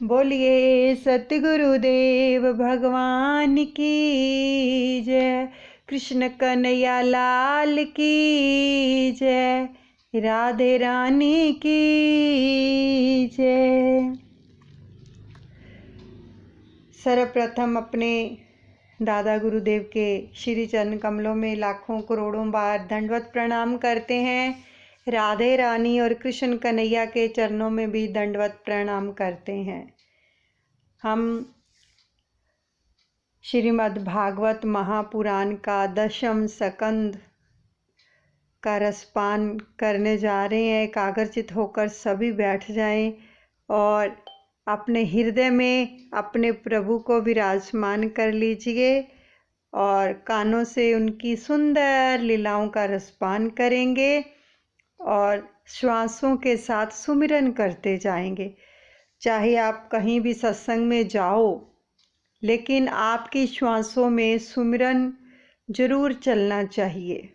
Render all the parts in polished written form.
बोलिए सतगुरुदेव भगवान की जय। कृष्ण कन्हैया लाल की जय। राधे रानी की जय। सर्वप्रथम अपने दादा गुरुदेव के श्री चरण कमलों में लाखों करोड़ों बार दंडवत प्रणाम करते हैं। राधे रानी और कृष्ण कन्हैया के चरणों में भी दंडवत प्रणाम करते हैं। हम श्रीमद् भागवत महापुराण का 10वें स्कंद का रसपान करने जा रहे हैं। एकाग्रचित होकर सभी बैठ जाएं और अपने हृदय में अपने प्रभु को विराजमान कर लीजिए और कानों से उनकी सुंदर लीलाओं का रसपान करेंगे और श्वासों के साथ सुमिरन करते जाएंगे। चाहे आप कहीं भी सत्संग में जाओ, लेकिन आपकी श्वासों में सुमिरन जरूर चलना चाहिए।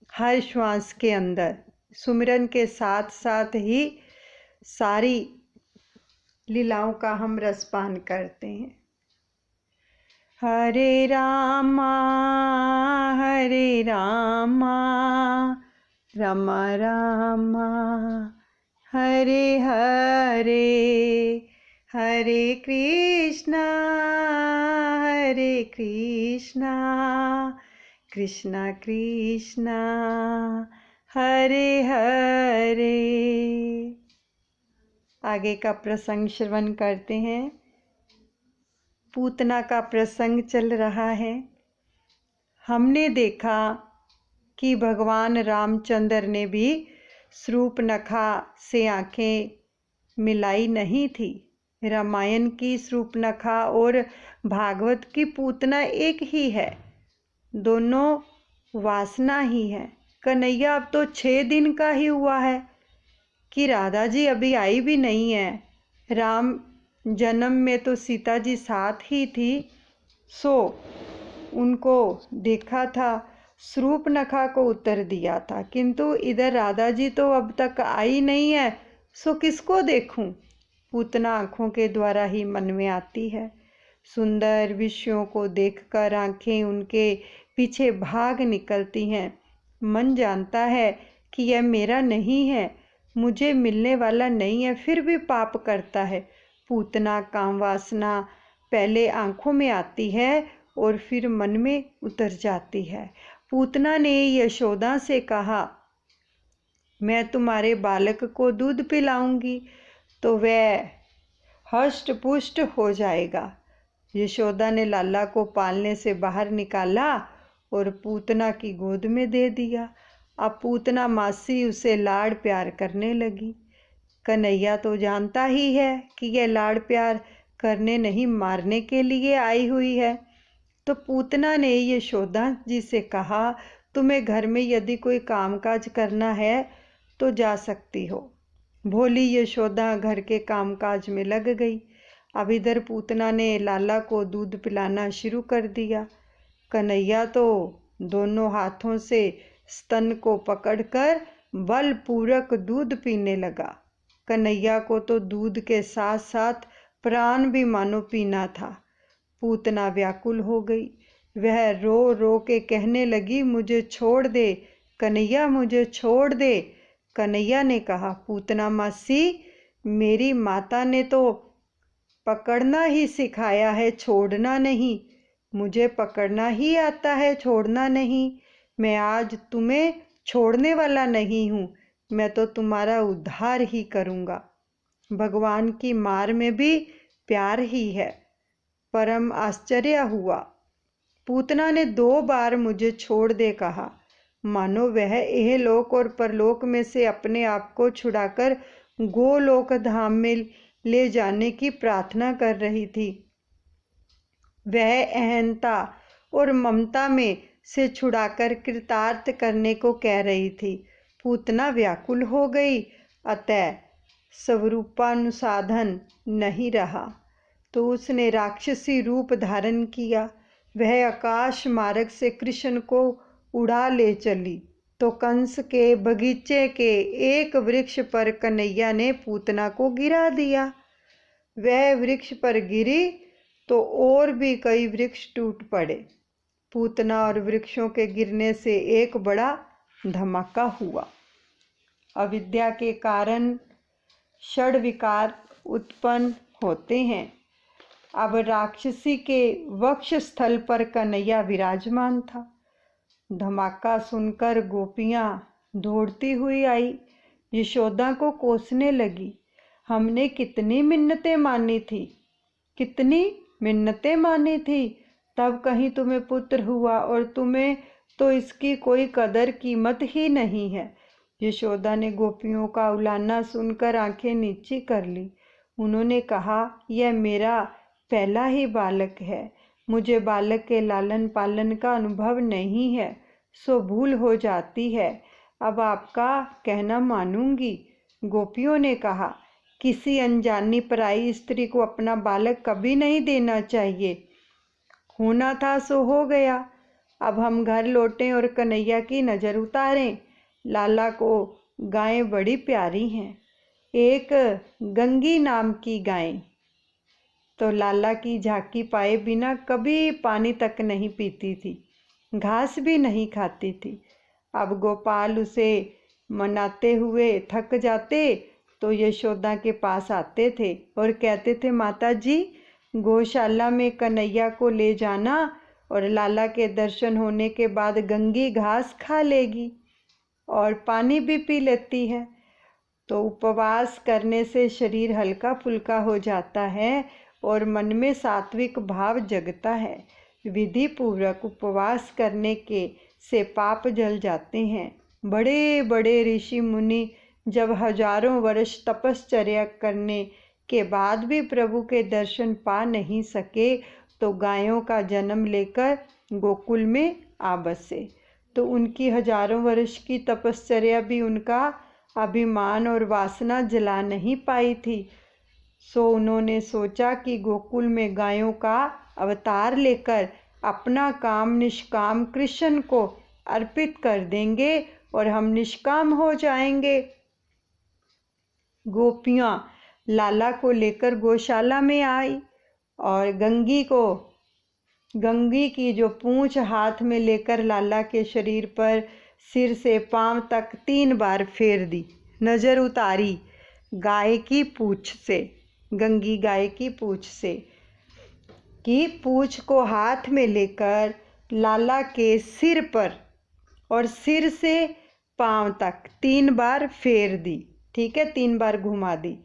हर श्वास के अंदर सुमिरन के साथ साथ ही सारी लीलाओं का हम रसपान करते हैं। हरे रामा रामा रामा हरे हरे, हरे कृष्णा कृष्णा कृष्णा हरे हरे। आगे का प्रसंग श्रवण करते हैं। पूतना का प्रसंग चल रहा है। हमने देखा कि भगवान रामचंद्र ने भी शूर्पणखा से आंखें मिलाई नहीं थी। रामायण की शूर्पणखा और भागवत की पूतना एक ही है, दोनों वासना ही है। कन्हैया अब तो 6 दिन का ही हुआ है कि राधा जी अभी आई भी नहीं है। राम जन्म में तो सीता जी साथ ही थी, सो उनको देखा था, शूर्पणखा को उत्तर दिया था, किंतु इधर राधा जी तो अब तक आई नहीं है, सो किसको देखूं। पूतना आँखों के द्वारा ही मन में आती है। सुंदर विषयों को देखकर आँखें उनके पीछे भाग निकलती हैं। मन जानता है कि यह मेरा नहीं है, मुझे मिलने वाला नहीं है, फिर भी पाप करता है। पूतना काम वासना पहले आँखों में आती है और फिर मन में उतर जाती है। पूतना ने यशोदा से कहा, मैं तुम्हारे बालक को दूध पिलाऊंगी तो वह हष्ट पुष्ट हो जाएगा। यशोदा ने लाला को पालने से बाहर निकाला और पूतना की गोद में दे दिया। अब पूतना मासी उसे लाड़ प्यार करने लगी। कन्हैया तो जानता ही है कि यह लाड़ प्यार करने नहीं, मारने के लिए आई हुई है। तो पूतना ने यशोदा जी से कहा, तुम्हें घर में यदि कोई कामकाज करना है तो जा सकती हो। भोली यशोदा घर के कामकाज में लग गई। अब इधर पूतना ने लाला को दूध पिलाना शुरू कर दिया। कन्हैया तो दोनों हाथों से स्तन को पकड़कर बलपूर्वक दूध पीने लगा। कन्हैया को तो दूध के साथ साथ प्राण भी मानो पीना था। पूतना व्याकुल हो गई। वह रो रो के कहने लगी, मुझे छोड़ दे कन्हैया, मुझे छोड़ दे। कन्हैया ने कहा, पूतना मासी, मेरी माता ने तो पकड़ना ही सिखाया है, छोड़ना नहीं। मुझे पकड़ना ही आता है, छोड़ना नहीं। मैं आज तुम्हें छोड़ने वाला नहीं हूँ, मैं तो तुम्हारा उद्धार ही करूँगा। भगवान की मार में भी प्यार ही है। परम आश्चर्य हुआ। पूतना ने 2 बार मुझे छोड़ दे कहा, मानो वह इहलोक और परलोक में से अपने आप को छुड़ाकर गोलोक धाम में ले जाने की प्रार्थना कर रही थी। वह अहंता और ममता में से छुड़ाकर कृतार्थ करने को कह रही थी। पूतना व्याकुल हो गई, अतः स्वरूपानुसाधन नहीं रहा, तो उसने राक्षसी रूप धारण किया। वह आकाश मार्ग से कृष्ण को उड़ा ले चली, तो कंस के बगीचे के एक वृक्ष पर कन्हैया ने पूतना को गिरा दिया। वह वृक्ष पर गिरी तो और भी कई वृक्ष टूट पड़े। पूतना और वृक्षों के गिरने से एक बड़ा धमाका हुआ। अविद्या के कारण षड विकार उत्पन्न होते हैं। अब राक्षसी के वक्ष स्थल पर कन्हैया विराजमान था। धमाका सुनकर गोपियां दौड़ती हुई आई, यशोदा को कोसने लगी। हमने कितनी मिन्नतें मानी थी, कितनी मिन्नतें मानी थी, तब कहीं तुम्हें पुत्र हुआ और तुम्हें तो इसकी कोई कदर कीमत ही नहीं है। यशोदा ने गोपियों का उलाना सुनकर आंखें नीची कर ली। उन्होंने कहा, यह मेरा पहला ही बालक है, मुझे बालक के लालन पालन का अनुभव नहीं है, सो भूल हो जाती है। अब आपका कहना मानूंगी। गोपियों ने कहा, किसी अनजानी पराई स्त्री को अपना बालक कभी नहीं देना चाहिए। होना था सो हो गया। अब हम घर लौटें और कन्हैया की नज़र उतारें। लाला को गायें बड़ी प्यारी हैं। एक गंगी नाम की गाय तो लाला की झांकी पाए बिना कभी पानी तक नहीं पीती थी, घास भी नहीं खाती थी। अब गोपाल उसे मनाते हुए थक जाते तो यशोदा के पास आते थे और कहते थे, माता जी गौशाला में कन्हैया को ले जाना और लाला के दर्शन होने के बाद गंगी घास खा लेगी और पानी भी पी लेती है। तो उपवास करने से शरीर हल्का फुल्का हो जाता है और मन में सात्विक भाव जगता है। विधि पूर्वक उपवास करने के से पाप जल जाते हैं। बड़े बड़े ऋषि मुनि जब हजारों वर्ष तपश्चर्या करने के बाद भी प्रभु के दर्शन पा नहीं सके तो गायों का जन्म लेकर गोकुल में आ बसे। तो उनकी हजारों वर्ष की तपश्चर्या भी उनका अभिमान और वासना जला नहीं पाई थी। सो उन्होंने सोचा कि गोकुल में गायों का अवतार लेकर अपना काम निष्काम कृष्ण को अर्पित कर देंगे और हम निष्काम हो जाएंगे। गोपियां लाला को लेकर गौशाला में आई और गंगी की जो पूंछ हाथ में लेकर लाला के शरीर पर सिर से पांव तक 3 बार फेर दी। नज़र उतारी गाय की पूंछ से, गंगी गाय की पूंछ से, कि पूंछ को हाथ में लेकर लाला के सिर पर और सिर से पांव तक 3 बार फेर दी। ठीक है, 3 बार घुमा दी।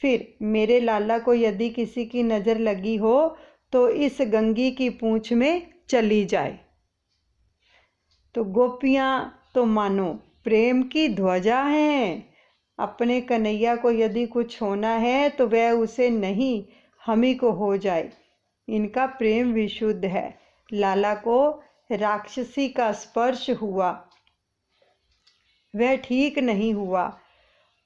फिर मेरे लाला को यदि किसी की नज़र लगी हो तो इस गंगी की पूंछ में चली जाए। तो गोपियां तो मानो प्रेम की ध्वजा हैं। अपने कन्हैया को यदि कुछ होना है तो वह उसे नहीं, हम ही को हो जाए। इनका प्रेम विशुद्ध है। लाला को राक्षसी का स्पर्श हुआ, वह ठीक नहीं हुआ,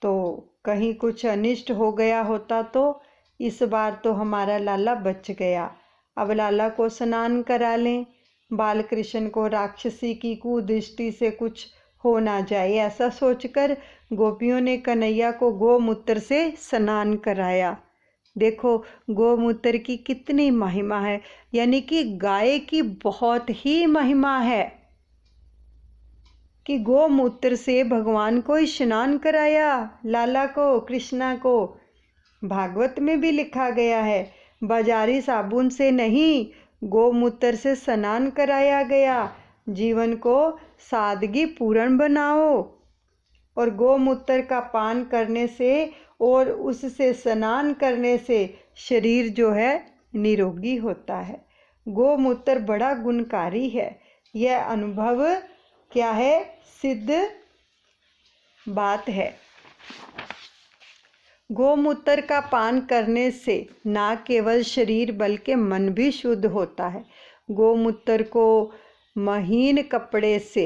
तो कहीं कुछ अनिष्ट हो गया होता तो इस बार तो हमारा लाला बच गया। अब लाला को स्नान करा लें, बाल कृष्ण को राक्षसी की कुदृष्टि से कुछ हो ना जाए, ऐसा सोचकर गोपियों ने कन्हैया को गोमूत्र से स्नान कराया। देखो गोमूत्र की कितनी महिमा है, यानी कि गाय की बहुत ही महिमा है कि गोमूत्र से भगवान को स्नान कराया, लाला को, कृष्णा को। भागवत में भी लिखा गया है, बाजारी साबुन से नहीं गोमूत्र से स्नान कराया गया। जीवन को सादगी पूर्ण बनाओ और गोमूत्र का पान करने से और उससे स्नान करने से शरीर जो है निरोगी होता है। गोमूत्र बड़ा गुणकारी है। यह अनुभव क्या है, सिद्ध बात है। गोमूत्र का पान करने से ना केवल शरीर बल्कि मन भी शुद्ध होता है। गोमूत्र को महीन कपड़े से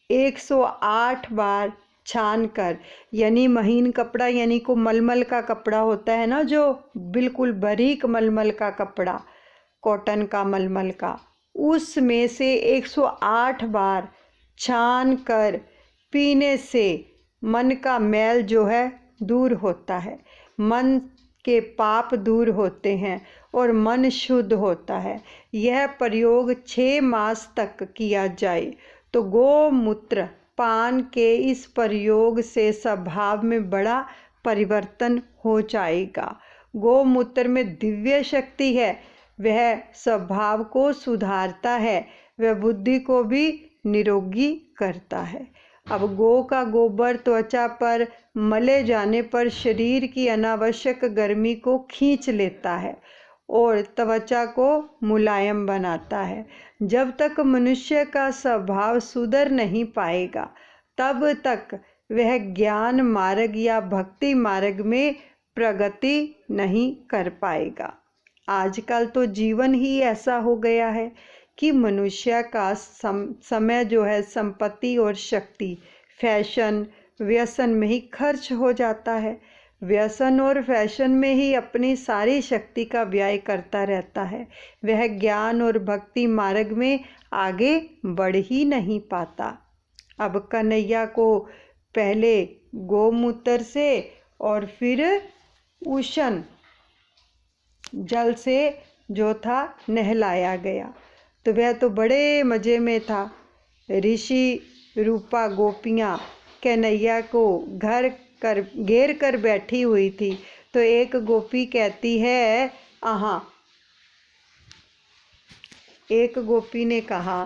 108 बार छान कर, यानी महीन कपड़ा यानी को मलमल का कपड़ा होता है ना, जो बिल्कुल बारीक मलमल का कपड़ा, कॉटन का मलमल का, उसमें से 108 बार छान कर पीने से मन का मैल जो है दूर होता है। मन के पाप दूर होते हैं और मन शुद्ध होता है। यह प्रयोग 6 मास तक किया जाए तो गोमूत्र पान के इस प्रयोग से स्वभाव में बड़ा परिवर्तन हो जाएगा। गोमूत्र में दिव्य शक्ति है, वह स्वभाव को सुधारता है, वह बुद्धि को भी निरोगी करता है। अब गौ का गोबर त्वचा पर मले जाने पर शरीर की अनावश्यक गर्मी को खींच लेता है और त्वचा को मुलायम बनाता है। जब तक मनुष्य का स्वभाव सुधर नहीं पाएगा तब तक वह ज्ञान मार्ग या भक्ति मार्ग में प्रगति नहीं कर पाएगा। आजकल तो जीवन ही ऐसा हो गया है कि मनुष्य का समय जो है संपत्ति और शक्ति फैशन व्यसन में ही खर्च हो जाता है। व्यसन और फैशन में ही अपनी सारी शक्ति का व्यय करता रहता है। वह ज्ञान और भक्ति मार्ग में आगे बढ़ ही नहीं पाता। अब कन्हैया को पहले गोमूत्र से और फिर उष्ण जल से जो था नहलाया गया, तो वह तो बड़े मज़े में था। ऋषि रूपा गोपियाँ कन्हैया को घेर कर बैठी हुई थी, तो एक गोपी कहती है एक गोपी ने कहा,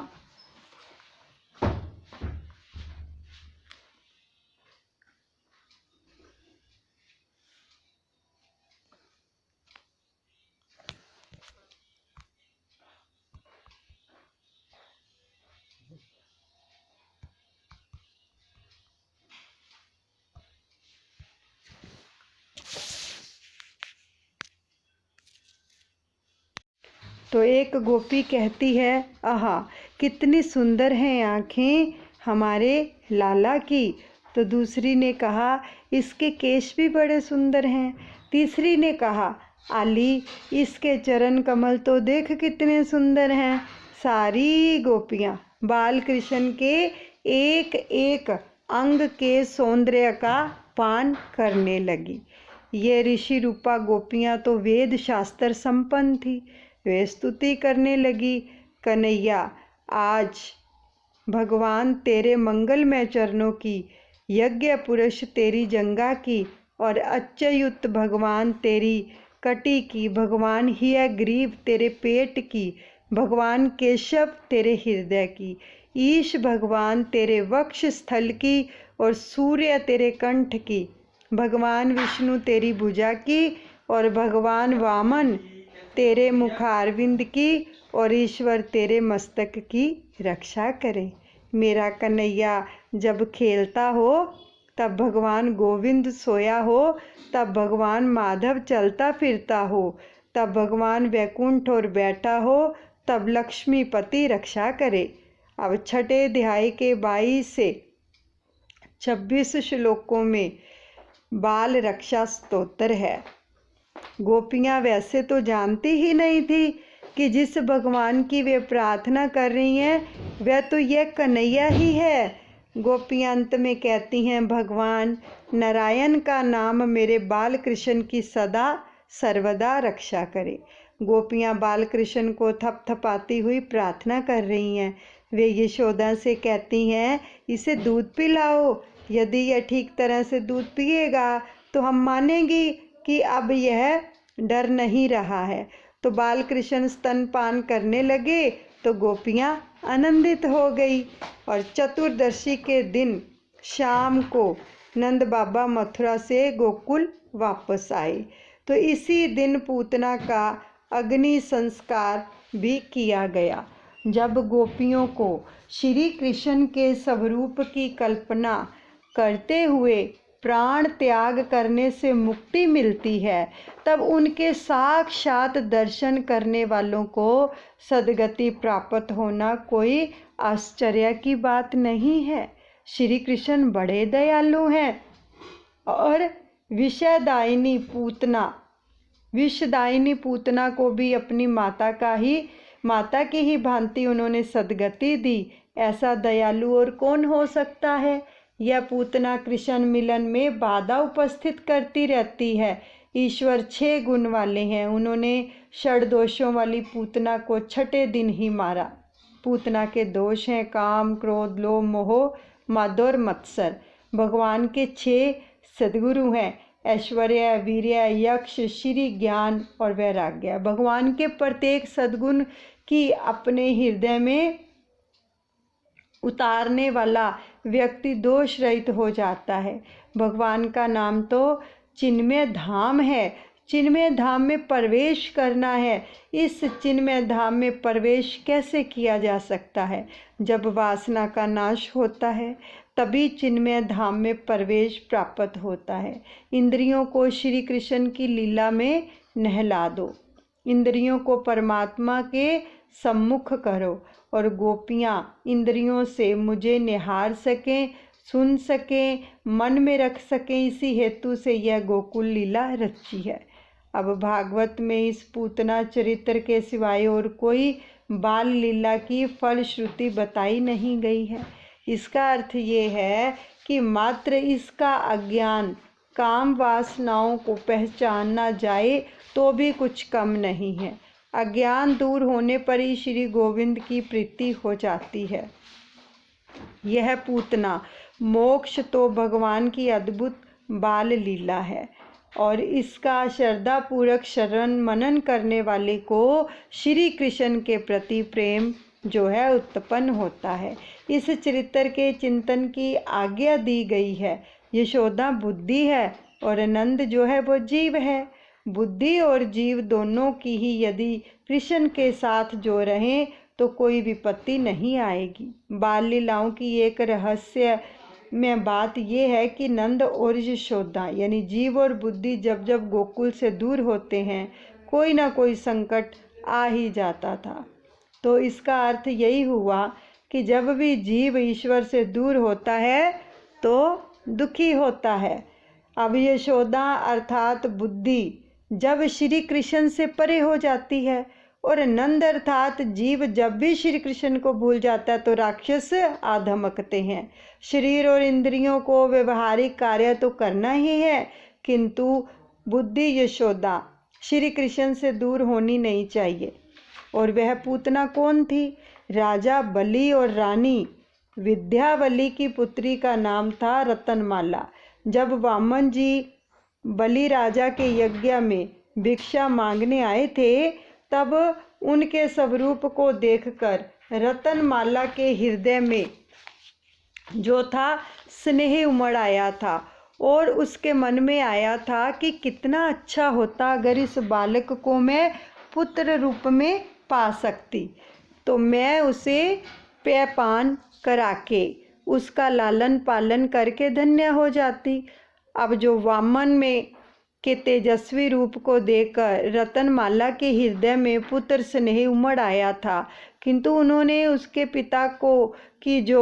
तो एक गोपी कहती है, आहा कितनी सुंदर हैं आँखें हमारे लाला की। तो दूसरी ने कहा, इसके केश भी बड़े सुंदर हैं। तीसरी ने कहा, आली इसके चरण कमल तो देख कितने सुंदर हैं। सारी गोपियाँ बाल कृष्ण के एक एक अंग के सौंदर्य का पान करने लगी। ये ऋषि रूपा गोपियाँ तो वेद शास्त्र संपन्न थी। वे स्तुति करने लगी, कन्हैया आज भगवान तेरे मंगलमय चरणों की, यज्ञ पुरुष तेरी जंगा की और अच्युत भगवान तेरी कटी की, भगवान हियग्रीव तेरे पेट की, भगवान केशव तेरे हृदय की, ईश भगवान तेरे वक्ष स्थल की और सूर्य तेरे कंठ की, भगवान विष्णु तेरी भुजा की और भगवान वामन तेरे मुखारविंद की और ईश्वर तेरे मस्तक की रक्षा करे। मेरा कन्हैया जब खेलता हो तब भगवान गोविंद सोया हो, तब भगवान माधव चलता फिरता हो, तब भगवान वैकुंठ और बैठा हो, तब लक्ष्मीपति रक्षा करे। अब छठे अध्याय के 22 से 26 श्लोकों में बाल रक्षा स्तोत्र है। गोपियाँ वैसे तो जानती ही नहीं थी कि जिस भगवान की वे प्रार्थना कर रही हैं वह तो यह कन्हैया ही है। गोपियाँ अंत में कहती हैं, भगवान नारायण का नाम मेरे बाल कृष्ण की सदा सर्वदा रक्षा करे। गोपियाँ बाल कृष्ण को थपथपाती हुई प्रार्थना कर रही हैं। वे यशोदा से कहती हैं, इसे दूध पिलाओ, यदि यह ठीक तरह से दूध पिएगा तो हम मानेंगी कि अब यह डर नहीं रहा है। तो बाल कृष्ण स्तनपान करने लगे तो गोपियाँ आनंदित हो गई। और चतुर्दशी के दिन शाम को नंद बाबा मथुरा से गोकुल वापस आए। तो इसी दिन पूतना का अग्नि संस्कार भी किया गया। जब गोपियों को श्री कृष्ण के स्वरूप की कल्पना करते हुए प्राण त्याग करने से मुक्ति मिलती है, तब उनके साक्षात दर्शन करने वालों को सद्गति प्राप्त होना कोई आश्चर्य की बात नहीं है। श्री कृष्ण बड़े दयालु हैं और विषदायिनी पूतना को भी अपनी माता की ही भांति उन्होंने सद्गति दी। ऐसा दयालु और कौन हो सकता है। यह पूतना कृष्ण मिलन में बाधा उपस्थित करती रहती है, ईश्वर 6 गुण वाले हैं। उन्होंने षड दोषों वाली पूतना को छठे दिन ही मारा। पूतना के दोष हैं काम, क्रोध, लोभ, मोह, मद और मत्सर। भगवान के 6 सद्गुरु हैं ऐश्वर्य, वीर्य, यक्ष, श्री, ज्ञान और वैराग्य। भगवान के प्रत्येक सद्गुण की अपने हृदय में उतारने वाला व्यक्ति दोष रहित हो जाता है। भगवान का नाम तो चिन्मय धाम है। चिन्मय धाम में प्रवेश करना है। इस चिन्मय धाम में प्रवेश कैसे किया जा सकता है? जब वासना का नाश होता है तभी चिन्मय धाम में प्रवेश प्राप्त होता है। इंद्रियों को श्री कृष्ण की लीला में नहला दो। इंद्रियों को परमात्मा के सम्मुख करो और गोपियाँ इंद्रियों से मुझे निहार सकें, सुन सकें, मन में रख सकें, इसी हेतु से यह गोकुल लीला रची है। अब भागवत में इस पूतना चरित्र के सिवाय और कोई बाल लीला की फलश्रुति बताई नहीं गई है। इसका अर्थ ये है कि मात्र इसका अज्ञान, काम वासनाओं को पहचानना जाए तो भी कुछ कम नहीं है। अज्ञान दूर होने पर ही श्री गोविंद की प्रीति हो जाती है। यह पूतना मोक्ष तो भगवान की अद्भुत बाल लीला है और इसका श्रद्धा पूर्वक श्रवण मनन करने वाले को श्री कृष्ण के प्रति प्रेम जो है उत्पन्न होता है। इस चरित्र के चिंतन की आज्ञा दी गई है। यशोदा बुद्धि है और नंद जो है वो जीव है। बुद्धि और जीव दोनों की ही यदि कृष्ण के साथ जो रहें तो कोई विपत्ति नहीं आएगी। बाल लीलाओं की एक रहस्य में बात यह है कि नंद और यशोदा यानी जीव और बुद्धि जब जब गोकुल से दूर होते हैं कोई ना कोई संकट आ ही जाता था। तो इसका अर्थ यही हुआ कि जब भी जीव ईश्वर से दूर होता है तो दुखी होता है। अब यशोदा अर्थात बुद्धि जब श्री कृष्ण से परे हो जाती है और नंद अर्थात जीव जब भी श्री कृष्ण को भूल जाता है तो राक्षस आधमकते हैं। शरीर और इंद्रियों को व्यवहारिक कार्य तो करना ही है, किंतु बुद्धि यशोदा श्री कृष्ण से दूर होनी नहीं चाहिए। और वह पूतना कौन थी? राजा बलि और रानी विद्यावली की पुत्री का नाम था रतनमाला। जब वामन जी बलि राजा के यज्ञ में भिक्षा मांगने आए थे तब उनके स्वरूप को देखकर रतनमाला के हृदय में जो था स्नेह उमड़ आया था और उसके मन में आया था कि कितना अच्छा होता अगर इस बालक को मैं पुत्र रूप में पा सकती, तो मैं उसे पेयपान करा के उसका लालन पालन करके धन्य हो जाती। अब जो वामन में के तेजस्वी रूप को देखकर रतनमाला के हृदय में पुत्र स्नेह उमड़ आया था, किंतु उन्होंने उसके पिता को की जो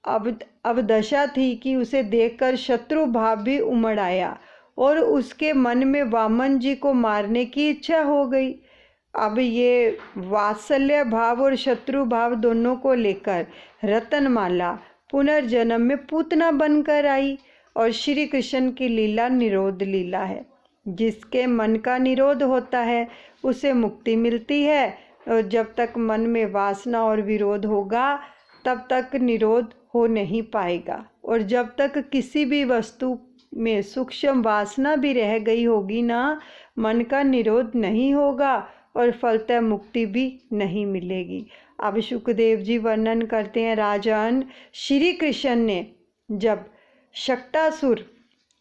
अवदशा थी कि उसे देखकर शत्रु भाव भी उमड़ आया और उसके मन में वामन जी को मारने की इच्छा हो गई। अब ये वात्सल्य भाव और शत्रु भाव दोनों को लेकर रतनमाला पुनर्जन्म में पूतना बनकर आई और श्री कृष्ण की लीला निरोध लीला है। जिसके मन का निरोध होता है उसे मुक्ति मिलती है और जब तक मन में वासना और विरोध होगा तब तक निरोध हो नहीं पाएगा। और जब तक किसी भी वस्तु में सूक्ष्म वासना भी रह गई होगी ना, मन का निरोध नहीं होगा और फलतः मुक्ति भी नहीं मिलेगी। अब सुखदेव जी वर्णन करते हैं, राजन श्री कृष्ण ने जब शक्टासुर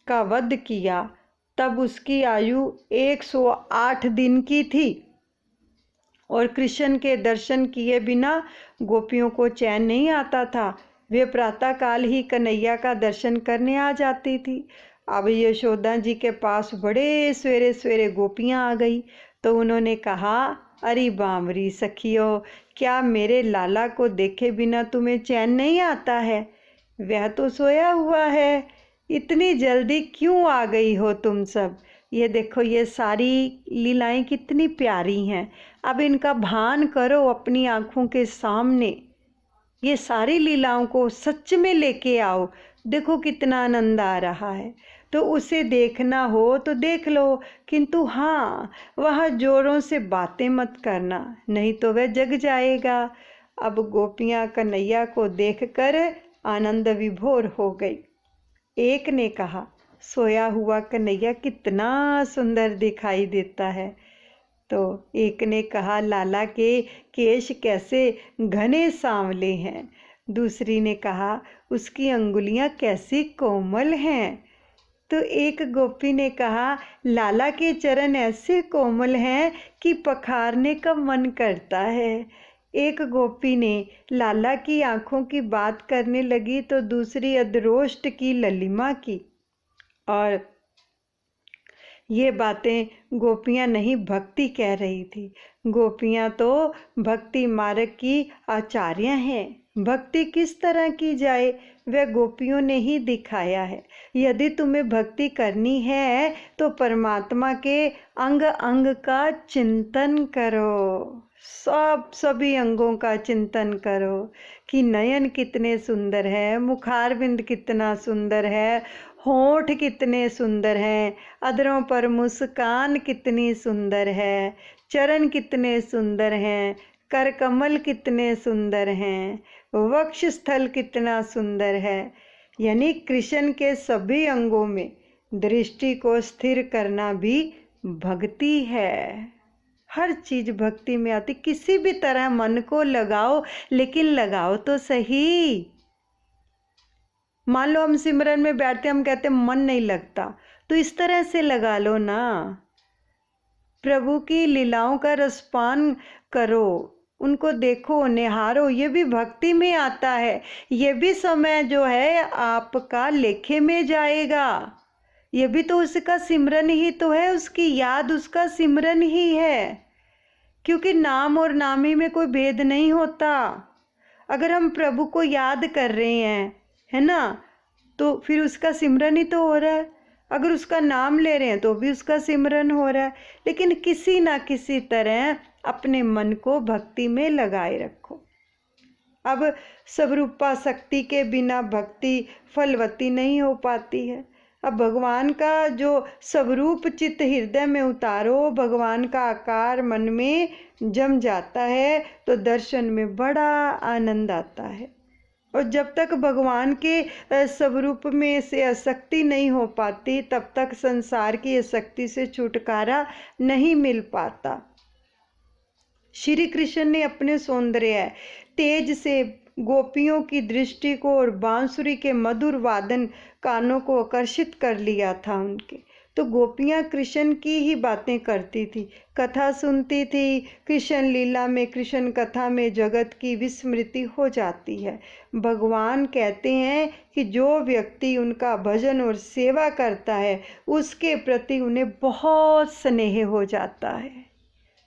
का वध किया तब उसकी आयु 108 दिन की थी और कृष्ण के दर्शन किए बिना गोपियों को चैन नहीं आता था। वे प्रातःकाल ही कन्हैया का दर्शन करने आ जाती थी। अब यशोदा जी के पास बड़े सवेरे सवेरे गोपियां आ गई तो उन्होंने कहा, अरे बामरी सखियो, क्या मेरे लाला को देखे बिना तुम्हें चैन नहीं आता है? वह तो सोया हुआ है, इतनी जल्दी क्यों आ गई हो तुम सब? ये देखो ये सारी लीलाएं कितनी प्यारी हैं। अब इनका भान करो अपनी आँखों के सामने, ये सारी लीलाओं को सच में लेके आओ, देखो कितना आनंद आ रहा है। तो उसे देखना हो तो देख लो, किंतु हाँ, वह जोरों से बातें मत करना, नहीं तो वह जग जाएगा। अब गोपियाँ कन्हैया को देखकर आनंद विभोर हो गई। एक ने कहा, सोया हुआ कन्हैया कितना सुंदर दिखाई देता है। तो एक ने कहा, लाला के केश कैसे घने सांवले हैं। दूसरी ने कहा, उसकी अंगुलियां कैसी कोमल हैं। तो एक गोपी ने कहा, लाला के चरण ऐसे कोमल हैं कि पखारने का मन करता है। एक गोपी ने लाला की आंखों की बात करने लगी तो दूसरी अधरोष्ट की ललिमा की। और ये बातें गोपियाँ नहीं, भक्ति कह रही थी। गोपियाँ तो भक्ति मार्ग की आचार्य हैं। भक्ति किस तरह की जाए वह गोपियों ने ही दिखाया है। यदि तुम्हें भक्ति करनी है तो परमात्मा के अंग अंग का चिंतन करो, सभी अंगों का चिंतन करो कि नयन कितने सुंदर है, मुखारविंद कितना सुंदर है, होंठ कितने सुंदर हैं, अधरों पर मुस्कान कितनी सुंदर है, चरण कितने सुंदर हैं, कर कमल कितने सुंदर हैं, वक्ष स्थल कितना सुंदर है। यानी कृष्ण के सभी अंगों में दृष्टि को स्थिर करना भी भक्ति है। हर चीज भक्ति में आती। किसी भी तरह मन को लगाओ, लेकिन लगाओ तो सही। मान लो हम सिमरन में बैठते, हम कहते मन नहीं लगता, तो इस तरह से लगा लो ना। प्रभु की लीलाओं का रसपान करो, उनको देखो, निहारो, ये भी भक्ति में आता है। ये भी समय जो है आपका लेखे में जाएगा। ये भी तो उसका सिमरन ही तो है, उसकी याद उसका सिमरन ही है। क्योंकि नाम और नामी में कोई भेद नहीं होता। अगर हम प्रभु को याद कर रहे हैं, है ना, तो फिर उसका सिमरन ही तो हो रहा है। अगर उसका नाम ले रहे हैं तो भी उसका सिमरन हो रहा है। लेकिन किसी ना किसी तरह अपने मन को भक्ति में लगाए रखो। अब स्वरूपा शक्ति के बिना भक्ति फलवती नहीं हो पाती है। अब भगवान का जो स्वरूप चित्त हृदय में उतारो, भगवान का आकार मन में जम जाता है तो दर्शन में बड़ा आनंद आता है। और जब तक भगवान के स्वरूप में से आसक्ति नहीं हो पाती, तब तक संसार की आसक्ति से छुटकारा नहीं मिल पाता। श्री कृष्ण ने अपने सौंदर्य तेज से गोपियों की दृष्टि को और बांसुरी के मधुर वादन कानों को आकर्षित कर लिया था उनके। तो गोपियाँ कृष्ण की ही बातें करती थी, कथा सुनती थी। कृष्ण लीला में, कृष्ण कथा में जगत की विस्मृति हो जाती है। भगवान कहते हैं कि जो व्यक्ति उनका भजन और सेवा करता है उसके प्रति उन्हें बहुत स्नेह हो जाता है।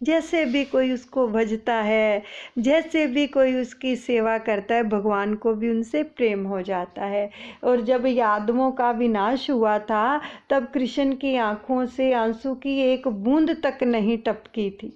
जैसे भी कोई उसको भजता है, जैसे भी कोई उसकी सेवा करता है, भगवान को भी उनसे प्रेम हो जाता है। और जब यादवों का विनाश हुआ था तब कृष्ण की आंखों से आंसू की एक बूंद तक नहीं टपकी थी।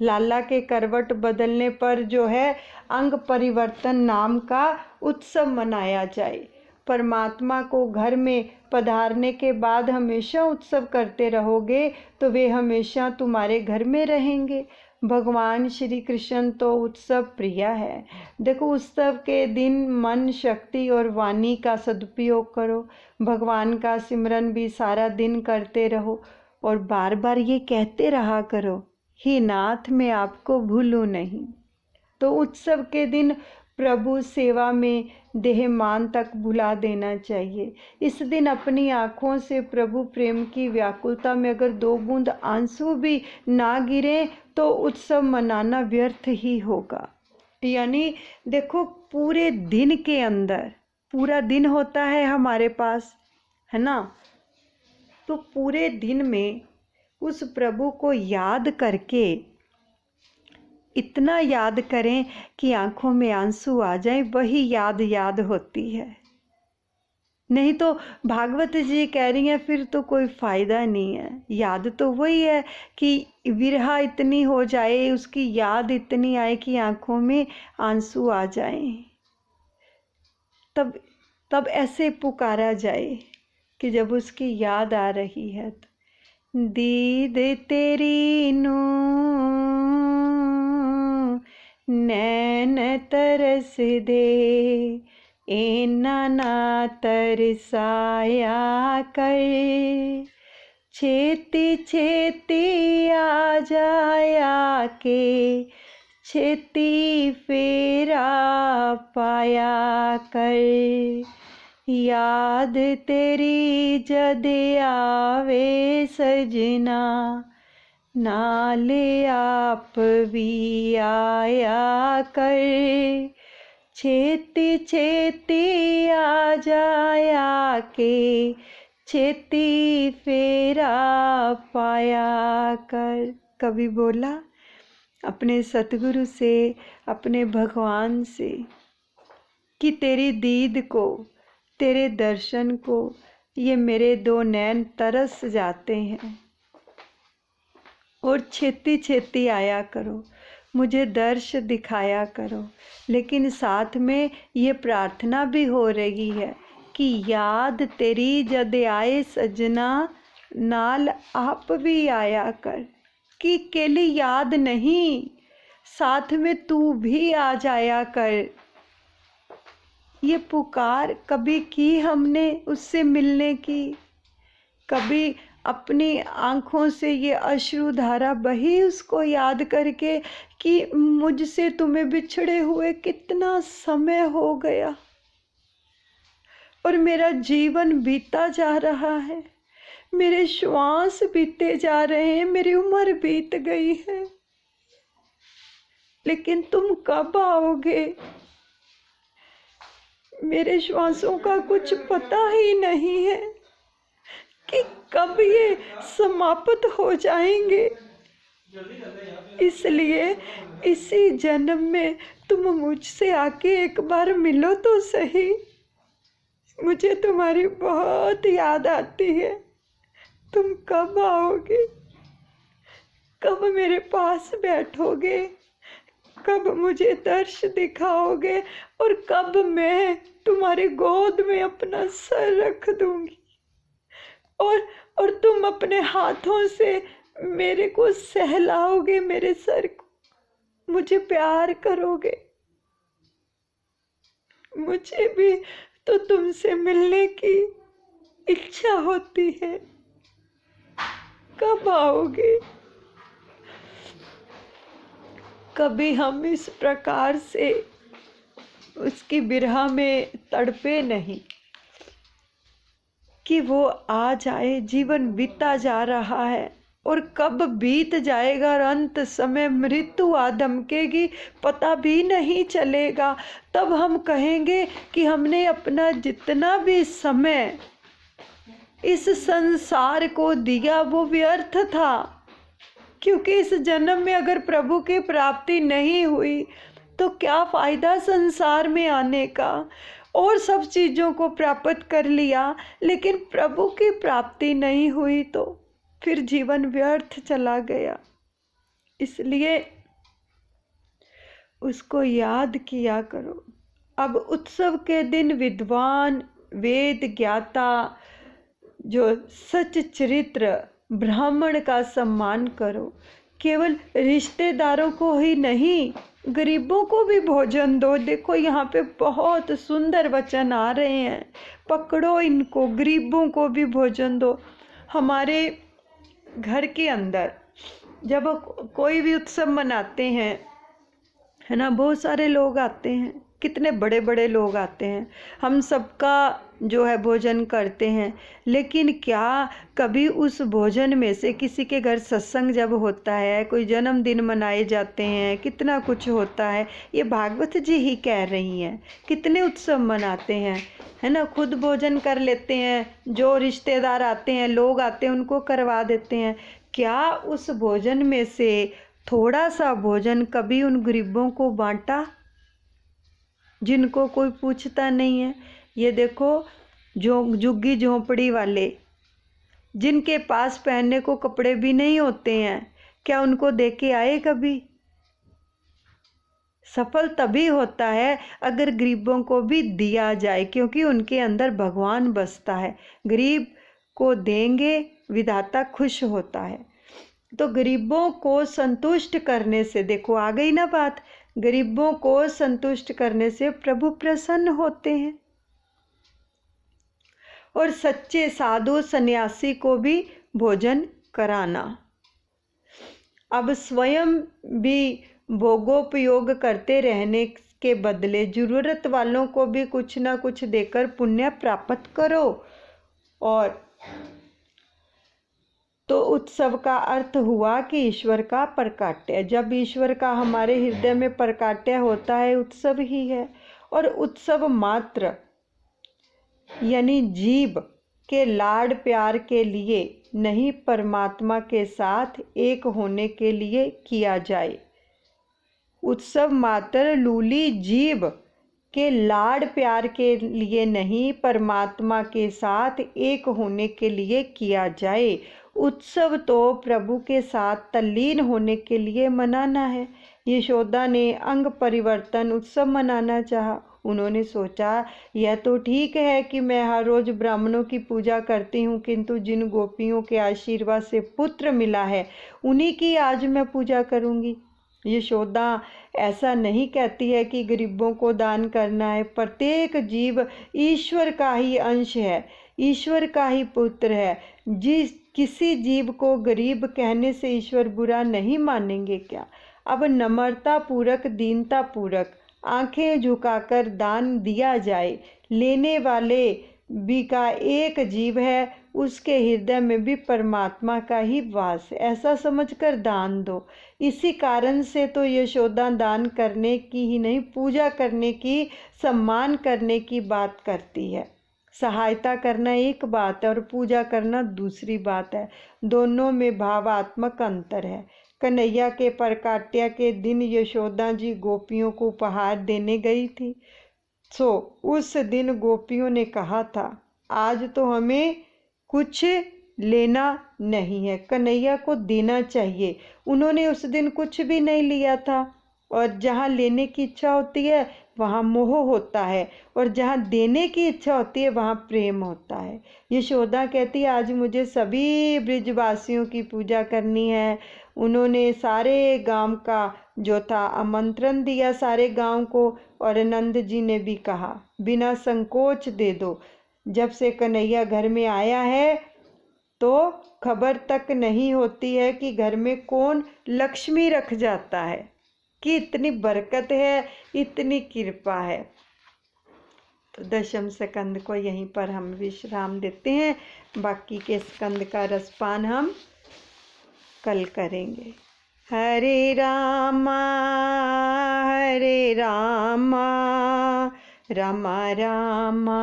लाला के करवट बदलने पर जो है अंग परिवर्तन नाम का उत्सव मनाया जाए। परमात्मा को घर में पधारने के बाद हमेशा उत्सव करते रहोगे तो वे हमेशा तुम्हारे घर में रहेंगे। भगवान श्री कृष्ण तो उत्सव प्रिय है। देखो, उत्सव के दिन मन, शक्ति और वाणी का सदुपयोग करो। भगवान का सिमरन भी सारा दिन करते रहो और बार बार ये कहते रहा करो, हे नाथ मैं आपको भूलूं नहीं। तो उत्सव के दिन प्रभु सेवा में देह मान तक भुला देना चाहिए। इस दिन अपनी आँखों से प्रभु प्रेम की व्याकुलता में अगर 2 बूंद आंसू भी ना गिरे तो उत्सव मनाना व्यर्थ ही होगा। यानी देखो, पूरे दिन के अंदर, पूरा दिन होता है हमारे पास, है ना, तो पूरे दिन में उस प्रभु को याद करके इतना याद करें कि आंखों में आंसू आ जाए, वही याद होती है। नहीं तो भागवत जी कह रही हैं फिर तो कोई फायदा नहीं है। याद तो वही है कि विरहा इतनी हो जाए, उसकी याद इतनी आए कि आंखों में आंसू आ जाए। तब ऐसे पुकारा जाए कि जब उसकी याद आ रही है तो दीद तेरी नू नैन तरस दे, एना ना तरसाया कर, छेती छेती आ जाया के, छेती फेरा पाया कर, याद तेरी जद आवे सजना, नाल आप भी आया कर, छेती छेती आ जाया के, छेती फेरा पाया कर। कभी बोला अपने सतगुरु से, अपने भगवान से कि तेरी दीद को, तेरे दर्शन को ये मेरे दो नैन तरस जाते हैं और छेती छेती आया करो, मुझे दर्श दिखाया करो। लेकिन साथ में ये प्रार्थना भी हो रही है कि याद तेरी जद आए सजना, नाल आप भी आया कर, कि केली याद नहीं, साथ में तू भी आ जाया कर। ये पुकार कभी की हमने उससे मिलने की, कभी अपनी आँखों से ये अश्रुधारा बही उसको याद करके कि मुझसे तुम्हें बिछड़े हुए कितना समय हो गया और मेरा जीवन बीता जा रहा है, मेरे श्वास बीते जा रहे हैं, मेरी उम्र बीत गई है, लेकिन तुम कब आओगे? मेरे श्वासों का कुछ पता ही नहीं है कि कब ये समाप्त हो जाएंगे। इसलिए इसी जन्म में तुम मुझसे आके एक बार मिलो तो सही, मुझे तुम्हारी बहुत याद आती है। तुम कब आओगे? कब मेरे पास बैठोगे? कब मुझे दर्श दिखाओगे? और कब मैं तुम्हारी गोद में अपना सर रख दूंगी और तुम अपने हाथों से मेरे को सहलाओगे, मेरे सर को, मुझे प्यार करोगे। मुझे भी तो तुमसे मिलने की इच्छा होती है। कब आओगे? कभी हम इस प्रकार से उसकी बिरहा में तड़पे नहीं कि वो आ जाए। जीवन बीता जा रहा है और कब बीत जाएगा और अंत समय मृत्यु आ धमकेगी, पता भी नहीं चलेगा। तब हम कहेंगे कि हमने अपना जितना भी समय इस संसार को दिया वो व्यर्थ था, क्योंकि इस जन्म में अगर प्रभु की प्राप्ति नहीं हुई तो क्या फायदा संसार में आने का। और सब चीज़ों को प्राप्त कर लिया लेकिन प्रभु की प्राप्ति नहीं हुई तो फिर जीवन व्यर्थ चला गया। इसलिए उसको याद किया करो। अब उत्सव के दिन विद्वान, वेद ज्ञाता, जो सच चरित्र ब्राह्मण का सम्मान करो। केवल रिश्तेदारों को ही नहीं, गरीबों को भी भोजन दो। देखो यहाँ पे बहुत सुंदर वचन आ रहे हैं, पकड़ो इनको, गरीबों को भी भोजन दो। हमारे घर के अंदर जब कोई भी उत्सव मनाते हैं, है ना, बहुत सारे लोग आते हैं, कितने बड़े बड़े लोग आते हैं, हम सबका जो है भोजन करते हैं। लेकिन क्या कभी उस भोजन में से किसी के घर सत्संग जब होता है, कोई जन्मदिन मनाए जाते हैं, कितना कुछ होता है, ये भागवत जी ही कह रही हैं। कितने उत्सव मनाते हैं, है ना, खुद भोजन कर लेते हैं, जो रिश्तेदार आते हैं, लोग आते हैं, उनको करवा देते हैं। क्या उस भोजन में से थोड़ा सा भोजन कभी उन गरीबों को बांटा जिनको कोई पूछता नहीं है? ये देखो, जो झुग्गी झोंपड़ी वाले, जिनके पास पहनने को कपड़े भी नहीं होते हैं, क्या उनको दे के आए कभी? सफल तभी होता है अगर गरीबों को भी दिया जाए, क्योंकि उनके अंदर भगवान बसता है। गरीब को देंगे विधाता खुश होता है। तो गरीबों को संतुष्ट करने से, देखो आ गई ना बात, गरीबों को संतुष्ट करने से प्रभु प्रसन्न होते हैं। और सच्चे साधु सन्यासी को भी भोजन कराना। अब स्वयं भी भोगोपयोग करते रहने के बदले जरूरत वालों को भी कुछ ना कुछ देकर पुण्य प्राप्त करो। और तो उत्सव का अर्थ हुआ कि ईश्वर का प्रकाट्य। जब ईश्वर का हमारे हृदय में प्रकाट्य होता है, उत्सव ही है। और उत्सव मात्र यानी जीव के लाड प्यार के लिए नहीं, परमात्मा के साथ एक होने के लिए किया जाए। उत्सव मात्र लूली जीव के लाड प्यार के लिए नहीं, परमात्मा के साथ एक होने के लिए किया जाए। उत्सव तो प्रभु के साथ तल्लीन होने के लिए मनाना है। यशोदा ने अंग परिवर्तन उत्सव मनाना चाहा। उन्होंने सोचा यह तो ठीक है कि मैं हर रोज ब्राह्मणों की पूजा करती हूँ, किंतु जिन गोपियों के आशीर्वाद से पुत्र मिला है उन्हीं की आज मैं पूजा करूँगी। यशोदा ऐसा नहीं कहती है कि गरीबों को दान करना है। प्रत्येक जीव ईश्वर का ही अंश है, ईश्वर का ही पुत्र है। जिस किसी जीव को गरीब कहने से ईश्वर बुरा नहीं मानेंगे क्या? अब नम्रता पूर्वक, दीनता पूर्वक आंखें झुकाकर दान दिया जाए। लेने वाले भी का एक जीव है, उसके हृदय में भी परमात्मा का ही वास है, ऐसा समझकर दान दो। इसी कारण से तो यशोदा दान करने की ही नहीं, पूजा करने की, सम्मान करने की बात करती है। सहायता करना एक बात है और पूजा करना दूसरी बात है। दोनों में भावात्मक अंतर है। कन्हैया के प्रकाट्य के दिन यशोदा जी गोपियों को उपहार देने गई थी। उस दिन गोपियों ने कहा था, आज तो हमें कुछ लेना नहीं है, कन्हैया को देना चाहिए। उन्होंने उस दिन कुछ भी नहीं लिया था। और जहाँ लेने की इच्छा होती है वहाँ मोह होता है, और जहाँ देने की इच्छा होती है वहाँ प्रेम होता है। यशोदा कहती है, आज मुझे सभी ब्रिजवासियों की पूजा करनी है। उन्होंने सारे गांव का जो था आमंत्रण दिया, सारे गांव को। और नंद जी ने भी कहा, बिना संकोच दे दो। जब से कन्हैया घर में आया है तो खबर तक नहीं होती है कि घर में कौन लक्ष्मी रख जाता है, कि इतनी बरकत है, इतनी कृपा है। तो दशम स्कंद को यहीं पर हम विश्राम देते हैं। बाकी के स्कंद का रसपान हम कल करेंगे। हरे रामा रामा रामा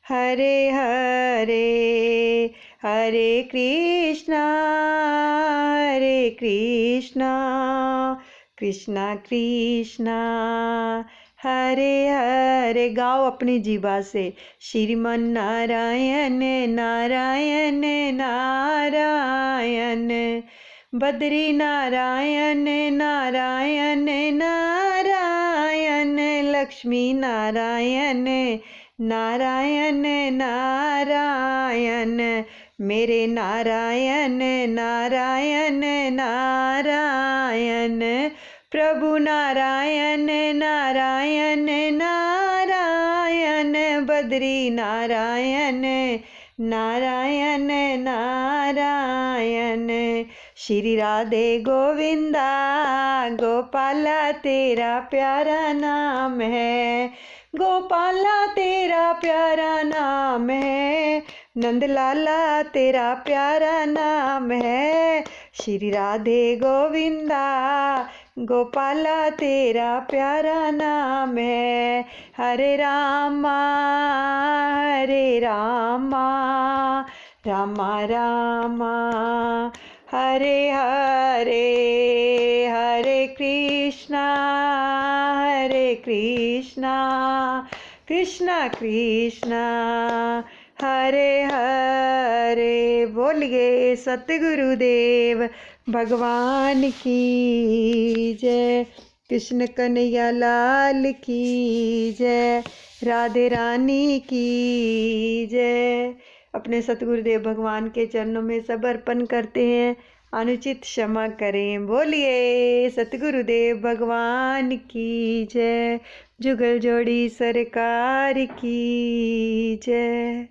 हरे हरे, हरे कृष्णा कृष्णा कृष्णा हरे हरे। गाओ अपनी जीवा से, श्रीमन नारायण नारायण नारायण, बद्री नारायण नारायण नारायण, लक्ष्मी नारायण नारायण नारायण, मेरे नारायण नारायण नारायण, प्रभु नारायण नारायण नारायण, बद्री नारायण नारायण नारायण। श्री राधे गोविंदा गोपाला तेरा प्यारा नाम है, गोपाला तेरा प्यारा नाम है, नंदलाला तेरा प्यारा नाम है। श्री राधे गोविंदा गोपाला तेरा प्यारा नाम है। हरे रामा रामा रामा हरे हरे, हरे कृष्णा कृष्णा कृष्णा हरे हरे। बोलिए सतगुरुदेव भगवान की जय। कृष्ण कन्हैया लाल की जय, राधे रानी की जय। अपने सतगुरुदेव भगवान के चरणों में सब अर्पण करते हैं, अनुचित क्षमा करें। बोलिए सतगुरुदेव भगवान की जय, जुगल जोड़ी सरकार की जय।